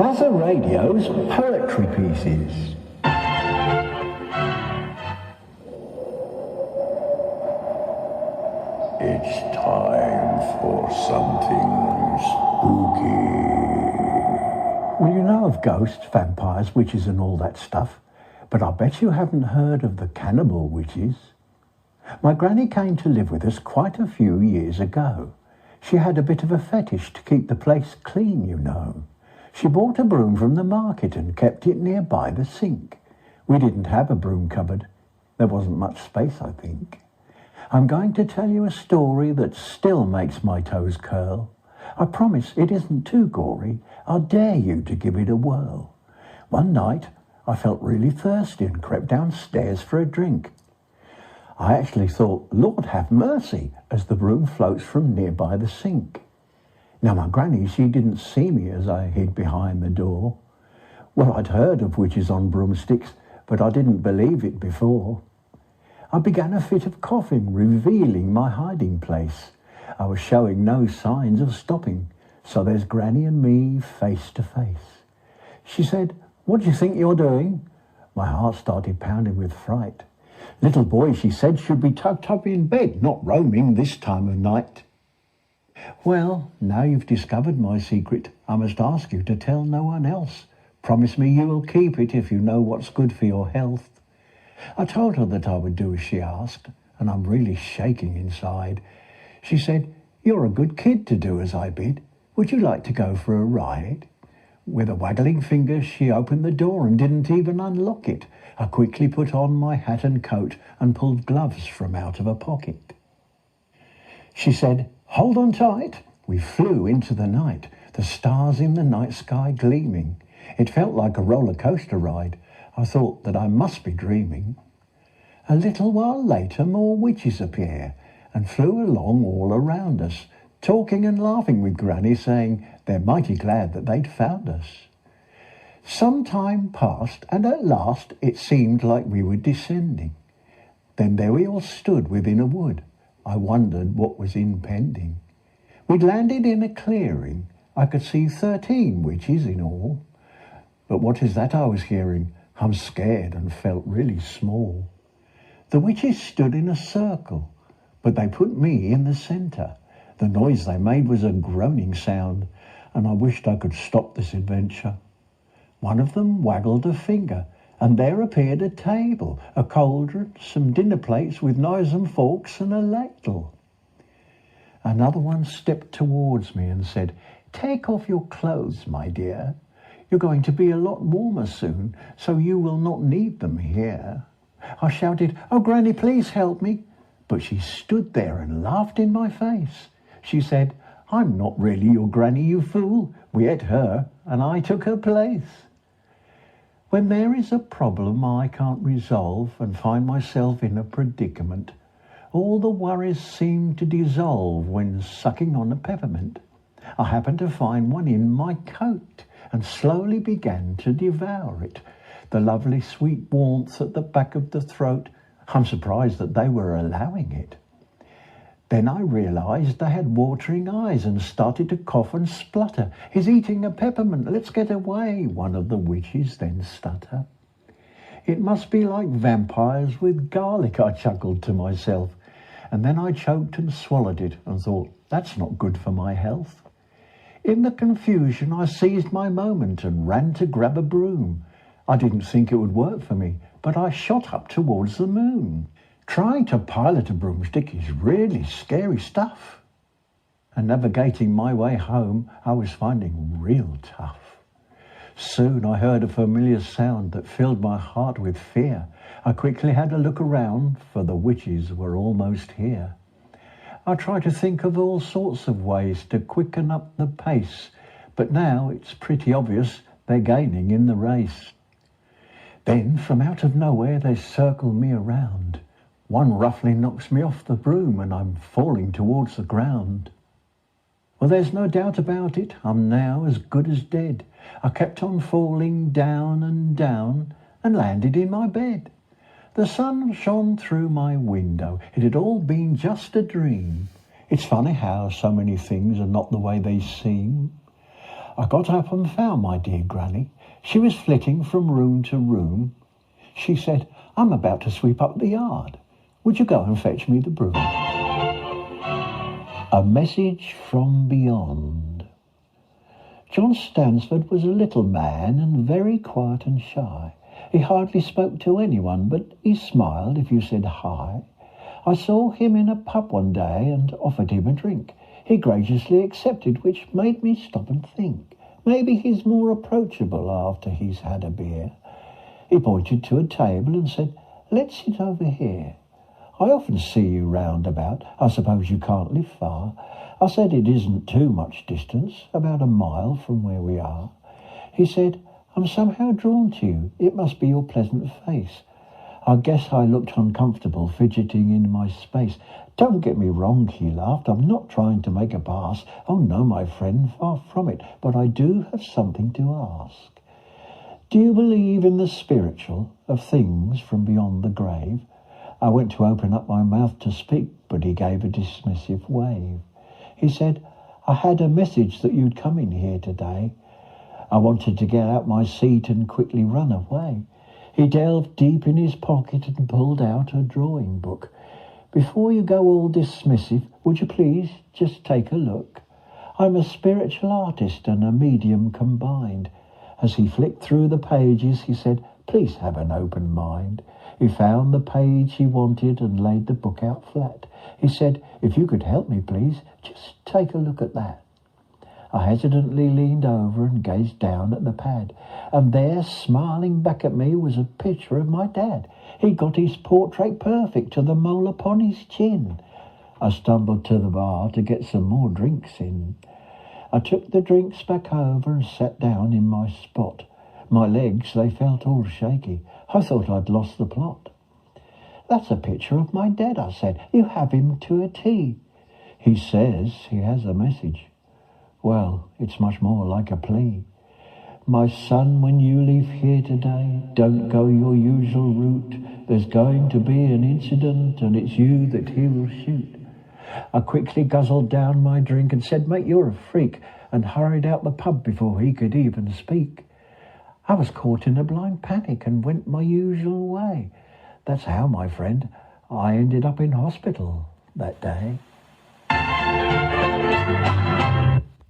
Plaza Radio's poetry pieces. It's time for something spooky. Well, you know of ghosts, vampires, witches and all that stuff, but I bet you haven't heard of the cannibal witches. My granny came to live with us quite a few years ago. She had a bit of a fetish to keep the place clean, you know. She bought a broom from the market and kept it nearby the sink. We didn't have a broom cupboard. There wasn't much space, I think. I'm going to tell you a story that still makes my toes curl. I promise it isn't too gory. I dare you to give it a whirl. One night, I felt really thirsty and crept downstairs for a drink. I actually thought, Lord have mercy, as the broom floats from nearby the sink. Now, my granny, she didn't see me as I hid behind the door. Well, I'd heard of witches on broomsticks, but I didn't believe it before. I began a fit of coughing, revealing my hiding place. I was showing no signs of stopping, so there's Granny and me face to face. She said, "What do you think you're doing?" My heart started pounding with fright. Little boy, she said, should be tucked up in bed, not roaming this time of night. Well, now you've discovered my secret, I must ask you to tell no one else. Promise me you will keep it if you know what's good for your health. I told her that I would do as she asked, and I'm really shaking inside. She said, "You're a good kid to do as I bid. Would you like to go for a ride?" With a waggling finger, she opened the door and didn't even unlock it. I quickly put on my hat and coat and pulled gloves from out of a pocket. She said, "Hold on tight." We flew into the night, the stars in the night sky gleaming. It felt like a roller coaster ride. I thought that I must be dreaming. A little while later, more witches appear and flew along all around us, talking and laughing with Granny, saying they're mighty glad that they'd found us. Some time passed, and at last it seemed like we were descending. Then there we all stood within a wood. I wondered what was impending. We'd landed in a clearing. I could see 13 witches in all. But what is that I was hearing? I'm scared and felt really small. The witches stood in a circle, but they put me in the centre. The noise they made was a groaning sound, and I wished I could stop this adventure. One of them waggled a finger, and there appeared a table, a cauldron, some dinner plates with knives and forks, and a ladle. Another one stepped towards me and said, "Take off your clothes, my dear. You're going to be a lot warmer soon, so you will not need them here." I shouted, "Oh, Granny, please help me." But she stood there and laughed in my face. She said, "I'm not really your granny, you fool. We ate her, and I took her place." When there is a problem I can't resolve and find myself in a predicament, all the worries seem to dissolve when sucking on a peppermint. I happened to find one in my coat and slowly began to devour it. The lovely sweet warmth at the back of the throat, I'm surprised that they were allowing it. Then I realised they had watering eyes and started to cough and splutter. "He's eating a peppermint, let's get away," one of the witches then stutter. "It must be like vampires with garlic," I chuckled to myself, and then I choked and swallowed it and thought, that's not good for my health. In the confusion, I seized my moment and ran to grab a broom. I didn't think it would work for me, but I shot up towards the moon. Trying to pilot a broomstick is really scary stuff. And navigating my way home, I was finding real tough. Soon I heard a familiar sound that filled my heart with fear. I quickly had a look around, for the witches were almost here. I tried to think of all sorts of ways to quicken up the pace, but now it's pretty obvious they're gaining in the race. Then, from out of nowhere, they circle me around. One roughly knocks me off the broom and I'm falling towards the ground. Well, there's no doubt about it, I'm now as good as dead. I kept on falling down and landed in my bed. The sun shone through my window. It had all been just a dream. It's funny how so many things are not the way they seem. I got up and found my dear granny. She was flitting from room to room. She said, "I'm about to sweep up the yard. Would you go and fetch me the broom?" A message from beyond. John Stansford was a little man and very quiet and shy. He hardly spoke to anyone, but he smiled if you said hi. I saw him in a pub one day and offered him a drink. He graciously accepted, which made me stop and think. Maybe he's more approachable after he's had a beer. He pointed to a table and said, "Let's sit over here. I often see you round about. I suppose you can't live far." I said it isn't too much distance, about a mile from where we are. He said, "I'm somehow drawn to you. It must be your pleasant face." I guess I looked uncomfortable, fidgeting in my space. "Don't get me wrong," he laughed. "I'm not trying to make a pass. Oh no, my friend, far from it. But I do have something to ask. Do you believe in the spiritual, of things from beyond the grave?" I went to open up my mouth to speak, but he gave a dismissive wave. He said, "I had a message that you'd come in here today." I wanted to get out my seat and quickly run away. He delved deep in his pocket and pulled out a drawing book. "Before you go all dismissive, would you please just take a look? I'm a spiritual artist and a medium combined." As he flicked through the pages, he said, "Please have an open mind." He found the page he wanted and laid the book out flat. He said, "If you could help me, please, just take a look at that." I hesitantly leaned over and gazed down at the pad, and there, smiling back at me, was a picture of my dad. He'd got his portrait perfect to the mole upon his chin. I stumbled to the bar to get some more drinks in. I took the drinks back over and sat down in my spot. My legs, they felt all shaky. I thought I'd lost the plot. "That's a picture of my dad," I said. "You have him to a T." "He says he has a message." Well, it's much more like a plea. "My son, when you leave here today, don't go your usual route. There's going to be an incident, and it's you that he will shoot." I quickly guzzled down my drink and said, "Mate, you're a freak," and hurried out the pub before he could even speak. I was caught in a blind panic and went my usual way. That's how, my friend, I ended up in hospital that day.